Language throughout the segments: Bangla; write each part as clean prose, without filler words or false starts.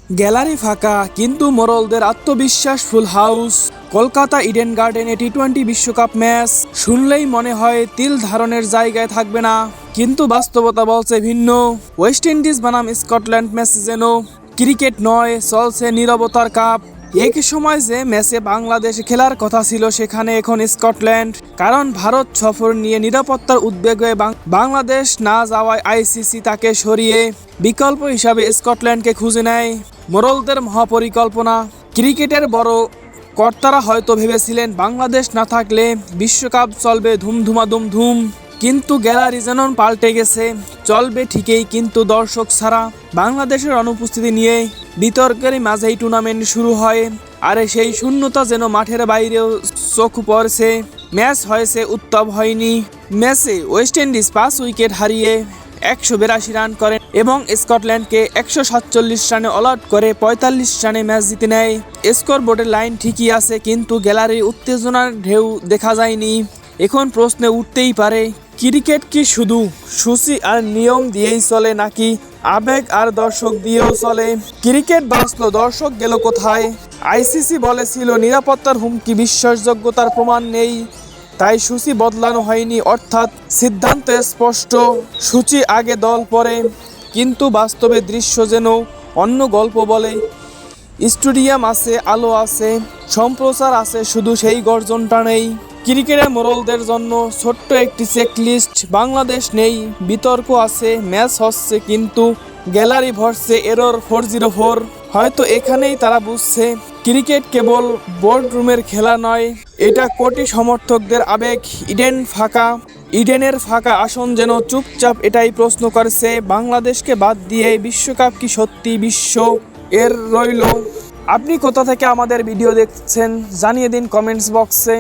গ্যালারি ফাঁকা, কিন্তু মোরলদের আত্মবিশ্বাস ফুল হাউস। কলকাতা ইডেন গার্ডেনে টি-20 বিশ্বকাপ ম্যাচ শুনলেই মনে হয় তিল ধারণের জায়গায় থাকবে না, কিন্তু বাস্তবতা বলছে ভিন্ন। ওয়েস্ট ইন্ডিজ বনাম স্কটল্যান্ড ম্যাচ যেন ক্রিকেট নয়, চলছে নীরবতার কাপ। একই সময় যে ম্যাচে বাংলাদেশ খেলার কথা ছিল, সেখানে এখন স্কটল্যান্ড। কারণ ভারত সফর নিয়ে নিরাপত্তার উদ্বেগে বাংলাদেশ না যাওয়ায় আইসিসি তাকে সরিয়ে বিকল্প হিসাবে স্কটল্যান্ডকে খুঁজে নেয়। মোরলদের মহাপরিকল্পনা। ক্রিকেটের বড় কর্তারা হয়তো ভেবেছিলেন বাংলাদেশ না থাকলে বিশ্বকাপ চলবে ধুম, কিন্তু গ্যালারি যেন পাল্টে গেছে। চলবে ঠিকই, কিন্তু দর্শক ছাড়া। বাংলাদেশের অনুপস্থিতি নিয়ে বিতর্কের মাঝেই টুর্নামেন্ট শুরু হয়, আর সেই শূন্যতা যেন মাঠের বাইরেও চোখ পড়ছে। ম্যাচ হয়েছে, উত্তম হয়নি। ম্যাচে ওয়েস্ট ইন্ডিজ 5 উইকেট হারিয়ে 182 রান করেন এবং স্কটল্যান্ডকে 147 রানে অল আউট করে 45 রানে ম্যাচ জিতে নেয়। স্কোর বোর্ডের লাইন ঠিকই আছে, কিন্তু গ্যালারির উত্তেজনার ঢেউ দেখা যায়নি। এখন প্রশ্ন উঠতেই পারে, ক্রিকেট কি শুধু সূচি আর নিয়ম দিয়েই চলে, নাকি আবেগ আর দর্শক দিয়েও চলে? ক্রিকেট বাঁচলো, দর্শক গেল কোথায়? আইসিসি বলেছিল নিরাপত্তার হুমকি, বিশ্বাসযোগ্যতার প্রমাণ নেই, তাই সূচি বদলানো হয়নি। অর্থাৎ সিদ্ধান্ত স্পষ্ট, সূচি আগে, দল পরে। কিন্তু বাস্তবে দৃশ্য যেন অন্য গল্প বলে। স্টেডিয়াম আছে, আলো আছে, সম্প্রচার আছে, শুধু সেই গর্জনটা নেই। ক্রিকেটের মোরলদের জন্য ছোট্ট একটি চেকলিস্ট। বাংলাদেশ নেই, বিতর্ক আছে, ম্যাচ হচ্ছে, কিন্তু গ্যালারি ভরছে এরর 404। হয়তো এখানেই তারা বুঝছে, ক্রিকেট কেবল বোর্ডরুমের খেলা নয়, এটা কোটি সমর্থকদের আবেগ। ইডেনের ফাঁকা আসন যেন চুপচাপ এটাই প্রশ্ন করছে, বাংলাদেশকে বাদ দিয়ে বিশ্বকাপ কি সত্যি বিশ্ব এর রইল? আপনি কোথা থেকে আমাদের ভিডিও দেখছেন জানিয়ে দিন কমেন্টস বক্সে।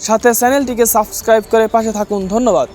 সাথে চ্যানেলটিকে সাবস্ক্রাইব করে পাশে থাকুন। ধন্যবাদ।